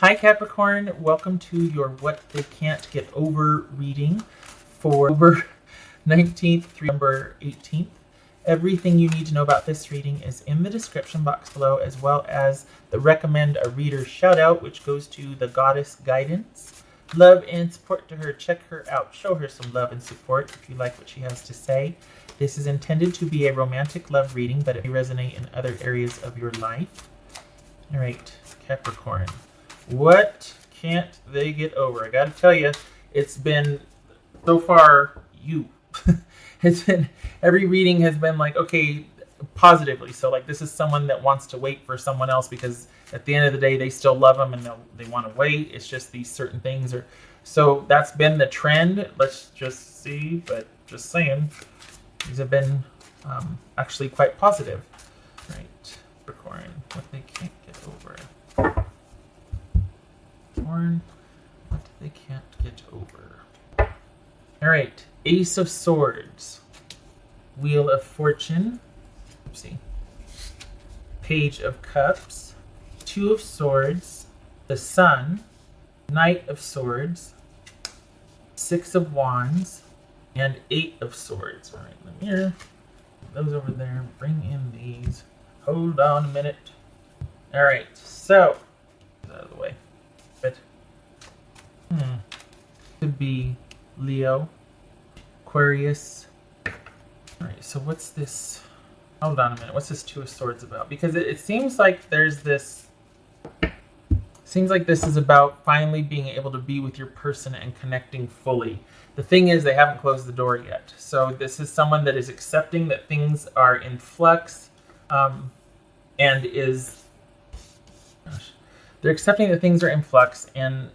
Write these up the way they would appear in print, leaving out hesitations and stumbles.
Hi Capricorn, welcome to your What They Can't Get Over reading for October 19th through November 18th. Everything you need to know about this reading is in the description box below, as well as the recommend a reader shout out, which goes to the goddess guidance. Love and support to her. Check her out. Show her some love and support if you like what she has to say. This is intended to be a romantic love reading, but it may resonate in other areas of your life. All right, Capricorn. What can't they get over? I gotta tell you, it's been so far it's been, every reading has been like, okay, positively. So like, this is someone that wants to wait for someone else because at the end of the day, they still love them and they want to wait. It's just these certain things are, so that's been the trend. Let's just see, but just saying, these have been actually quite positive. Right, Capricorn, what they can't get over. What they can't get over. All right, Ace of Swords, Wheel of Fortune, oopsie, Page of Cups, Two of Swords, the Sun, Knight of Swords, Six of Wands, and Eight of Swords. All right, let me hear those over there. Bring in these. Hold on a minute. All right, so out of the way. But could be Leo, Aquarius. All right, so what's this? Hold on a minute. What's this Two of Swords about? Because it seems like there's this. Seems like this is about finally being able to be with your person and connecting fully. The thing is, they haven't closed the door yet. So this is someone that is accepting that things are in flux, and is. Gosh, they're accepting that things are in flux, and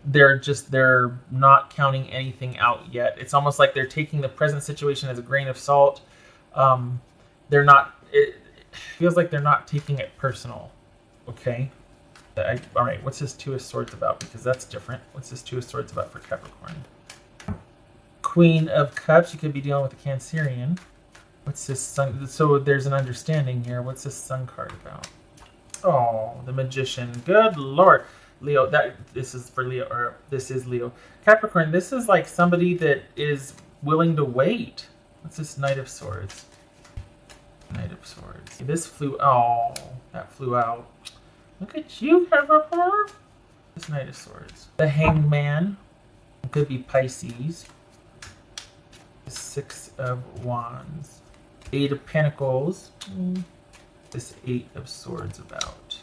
they're not counting anything out yet. It's almost like they're taking the present situation as a grain of salt. They're not. It feels like they're not taking it personal. Okay. All right. What's this Two of Swords about? Because that's different. What's this Two of Swords about for Capricorn? Queen of Cups. You could be dealing with a Cancerian. What's this Sun? So there's an understanding here. What's this Sun card about? Oh, the Magician. Good Lord. Leo, this is for Leo, or this is Leo. Capricorn, this is like somebody that is willing to wait. What's this Knight of Swords? Knight of Swords. This flew, oh, that flew out. Look at you, Capricorn. This Knight of Swords. The Hanged Man. It could be Pisces. The Six of Wands. Eight of Pentacles. This Eight of Swords about.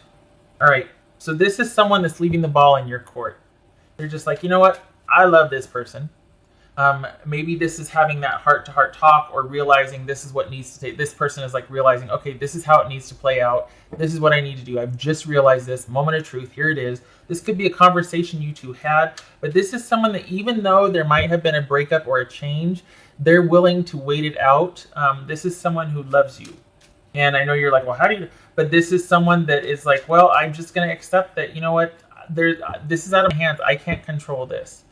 All right. So this is someone that's leaving the ball in your court. They're just like, you know what? I love this person. Maybe this is having that heart-to-heart talk, or realizing this is what needs to take. This person is like realizing, okay, this is how it needs to play out. This is what I need to do. I've just realized this moment of truth. Here it is. This could be a conversation you two had, but this is someone that, even though there might have been a breakup or a change, they're willing to wait it out. This is someone who loves you. And I know you're like, well, how do you... But this is someone that is like, well, I'm just going to accept that, you know what, this is out of my hands. I can't control this.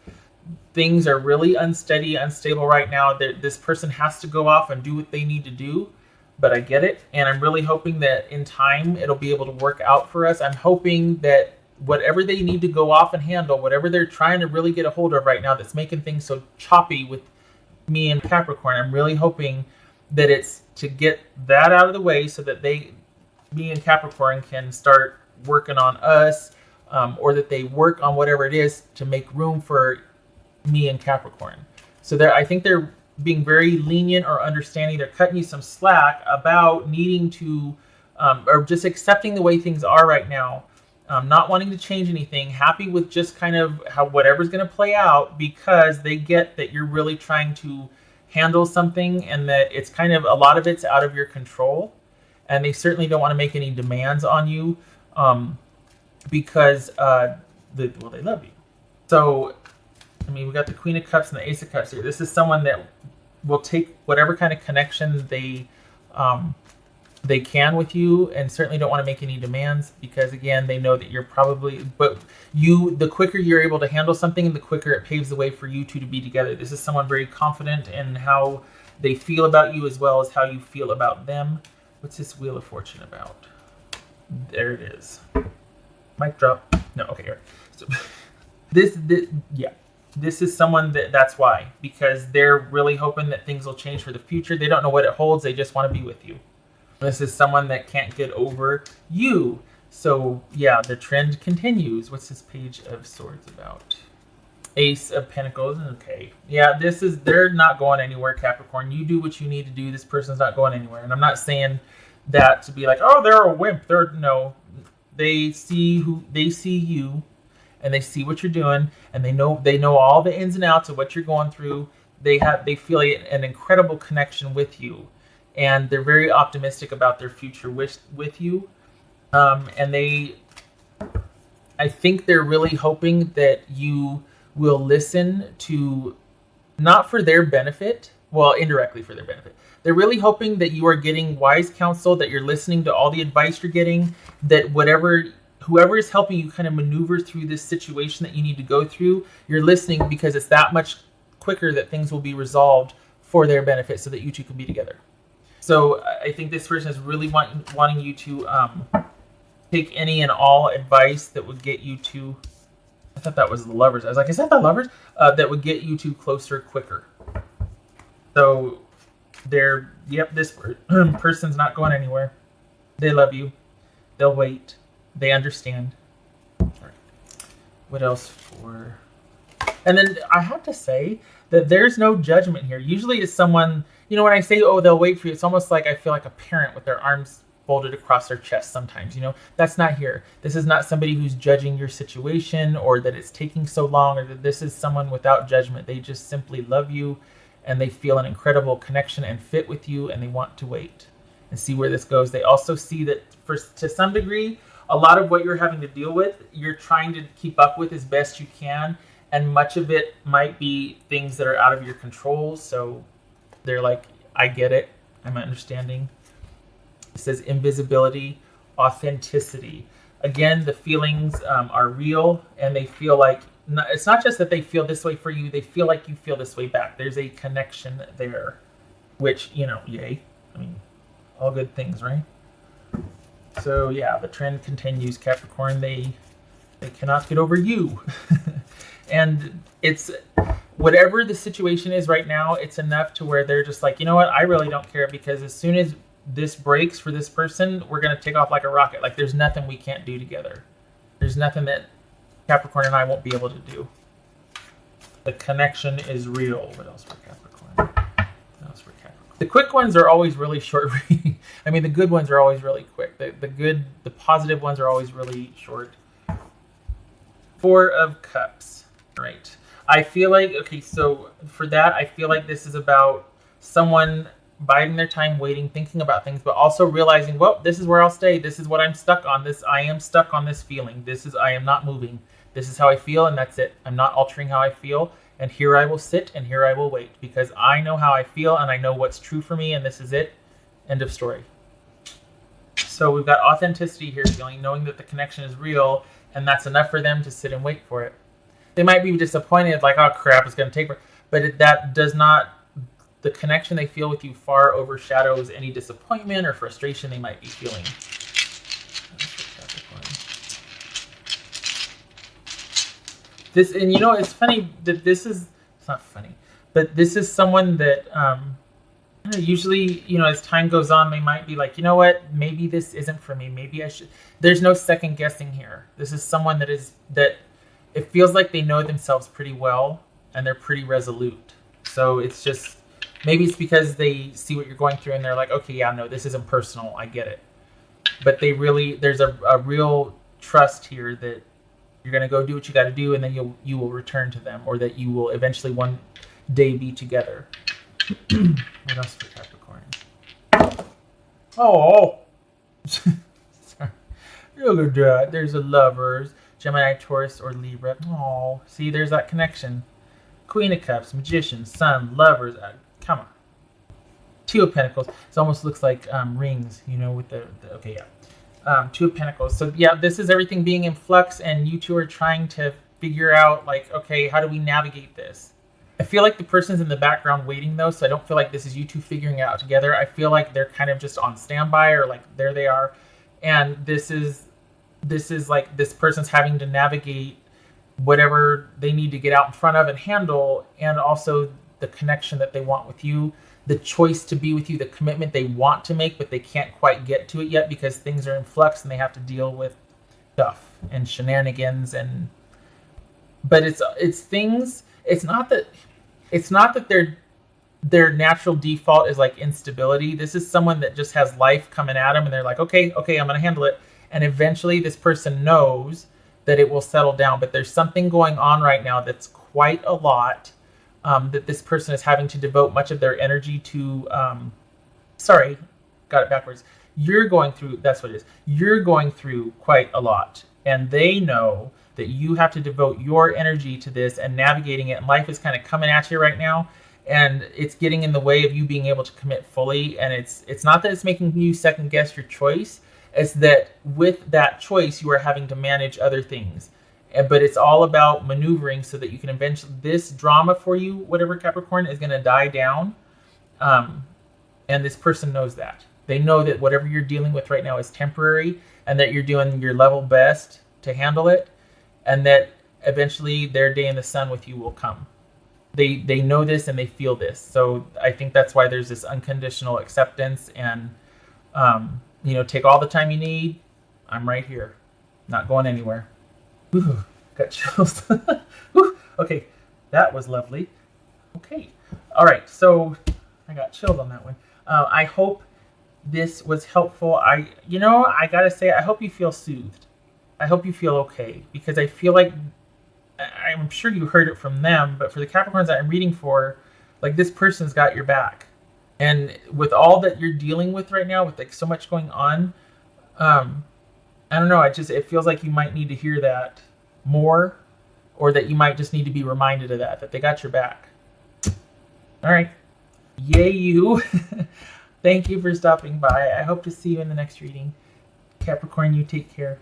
Things are really unsteady, unstable right now. This person has to go off and do what they need to do, but I get it. And I'm really hoping that in time, it'll be able to work out for us. I'm hoping that whatever they need to go off and handle, whatever they're trying to really get a hold of right now that's making things so choppy with me and Capricorn, I'm really hoping that it's to get that out of the way so that me and Capricorn can start working on us, or that they work on whatever it is to make room for me and Capricorn. So I think they're being very lenient or understanding. They're cutting you some slack about needing to, or just accepting the way things are right now, not wanting to change anything, happy with just kind of how whatever's going to play out, because they get that you're really trying to handle something, and that it's kind of, a lot of it's out of your control. And they certainly don't want to make any demands on you, because they love you. So, I mean, we got the Queen of Cups and the Ace of Cups here. This is someone that will take whatever kind of connection they can with you, and certainly don't want to make any demands, because again, they know that you're probably, the quicker you're able to handle something, the quicker it paves the way for you two to be together. This is someone very confident in how they feel about you, as well as how you feel about them. What's this Wheel of Fortune about? There it is. Mic drop. No, okay, all right. So yeah. This is someone that's why. Because they're really hoping that things will change for the future. They don't know what it holds. They just want to be with you. This is someone that can't get over you. So, yeah, the trend continues. What's this Page of Swords about? Ace of Pentacles. Okay. Yeah, they're not going anywhere, Capricorn. You do what you need to do. This person's not going anywhere. And I'm not saying that to be like, oh, they're a wimp. No. They see you, and they see what you're doing, and they know all the ins and outs of what you're going through. They feel an incredible connection with you, and they're very optimistic about their future with you. And I think they're really hoping that you will listen to, not for their benefit, well, indirectly for their benefit. They're really hoping that you are getting wise counsel, that you're listening to all the advice you're getting, that whoever is helping you kind of maneuver through this situation that you need to go through, you're listening because it's that much quicker that things will be resolved for their benefit so that you two can be together. So I think this person is really wanting you to take any and all advice that would get you to, I thought that was the Lovers. I was like, is that the Lovers? That would get you two closer quicker. So this person's not going anywhere. They love you. They'll wait. They understand. All right. What else for? And then I have to say that there's no judgment here. Usually it's someone, when I say, oh, they'll wait for you, it's almost like I feel like a parent with their arms folded across their chest sometimes. That's not here. This is not somebody who's judging your situation or that it's taking so long, or that this is someone without judgment. They just simply love you, and they feel an incredible connection and fit with you, and they want to wait and see where this goes. They also see that to some degree, a lot of what you're having to deal with, you're trying to keep up with as best you can, and much of it might be things that are out of your control. So they're like, I get it. I'm understanding. It says invisibility, authenticity. Again, the feelings are real, and they feel like, it's not just that they feel this way for you, they feel like you feel this way back. There's a connection there, which, yay. I mean, all good things, right? So yeah, the trend continues, Capricorn. They cannot get over you. And it's, whatever the situation is right now, it's enough to where they're just like, you know what, I really don't care, because as soon as this breaks for this person, we're going to take off like a rocket. Like, there's nothing we can't do together. There's nothing that Capricorn and I won't be able to do. The connection is real. What else for Capricorn? What else for Capricorn? The quick ones are always really short. I mean, the good ones are always really quick. The positive ones are always really short. Four of Cups. Right. I feel like, okay, so for that, I feel like this is about someone biding their time, waiting, thinking about things, but also realizing, well, this is where I'll stay. This is what I'm stuck on. I am stuck on this feeling. I am not moving. This is how I feel, and that's it. I'm not altering how I feel, and here I will sit, and here I will wait, because I know how I feel, and I know what's true for me, and this is it. End of story. So we've got authenticity here, knowing that the connection is real, and that's enough for them to sit and wait for it. They might be disappointed, like, oh crap, it's going to take forever. But that does not, the connection they feel with you far overshadows any disappointment or frustration they might be feeling. This, and it's funny that it's not funny, but this is someone that usually, as time goes on, they might be like, you know what, maybe this isn't for me. Maybe I should. There's no second guessing here. This is someone that it feels like they know themselves pretty well, and they're pretty resolute. So it's just, maybe it's because they see what you're going through and they're like, okay, yeah, no, this isn't personal. I get it. But there's a real trust here that you're going to go do what you got to do, and then you will return to them, or that you will eventually one day be together. What else for Capricorn? Oh. Sorry. Look at that. There's a Lovers. Gemini, Taurus, or Libra. Oh, see, there's that connection. Queen of Cups, Magician, Sun, Lovers. Come on. Two of Pentacles. It almost looks like rings, with the okay, yeah. Two of Pentacles. So, yeah, this is everything being in flux, and you two are trying to figure out, like, okay, how do we navigate this? I feel like the person's in the background waiting, though, so I don't feel like this is you two figuring it out together. I feel like they're kind of just on standby, or like there they are. And this is this is like this person's having to navigate whatever they need to get out in front of and handle, and also the connection that they want with you, the choice to be with you, the commitment they want to make, but they can't quite get to it yet because things are in flux and they have to deal with stuff and shenanigans. And but it's things. It's not that their natural default is like instability. This is someone that just has life coming at them and they're like, okay, I'm gonna handle it. And eventually this person knows that it will settle down, but there's something going on right now that's quite a lot, that this person is having to devote much of their energy to. Sorry, got it backwards. You're going through, that's what it is. You're going through quite a lot, and they know that you have to devote your energy to this and navigating it. And life is kind of coming at you right now, and it's getting in the way of you being able to commit fully. And it's not that it's making you second guess your choice. It's that with that choice, you are having to manage other things. But it's all about maneuvering so that you can eventually, this drama for you, whatever Capricorn, is going to die down. And this person knows that. They know that whatever you're dealing with right now is temporary, and that you're doing your level best to handle it, and that eventually their day in the sun with you will come. They know this and they feel this. So I think that's why there's this unconditional acceptance, and take all the time you need. I'm right here, not going anywhere. Ooh, got chills. Ooh, okay, that was lovely. Okay, all right, so I got chilled on that one. I hope this was helpful. I gotta say, I hope you feel soothed. I hope you feel okay, because I feel like, I'm sure you heard it from them, but for the Capricorns that I'm reading for, like, this person's got your back. And with all that you're dealing with right now, with like so much going on, I don't know. It feels like you might need to hear that more, or that you might just need to be reminded of that they got your back. All right. Yay, you. Thank you for stopping by. I hope to see you in the next reading. Capricorn, you take care.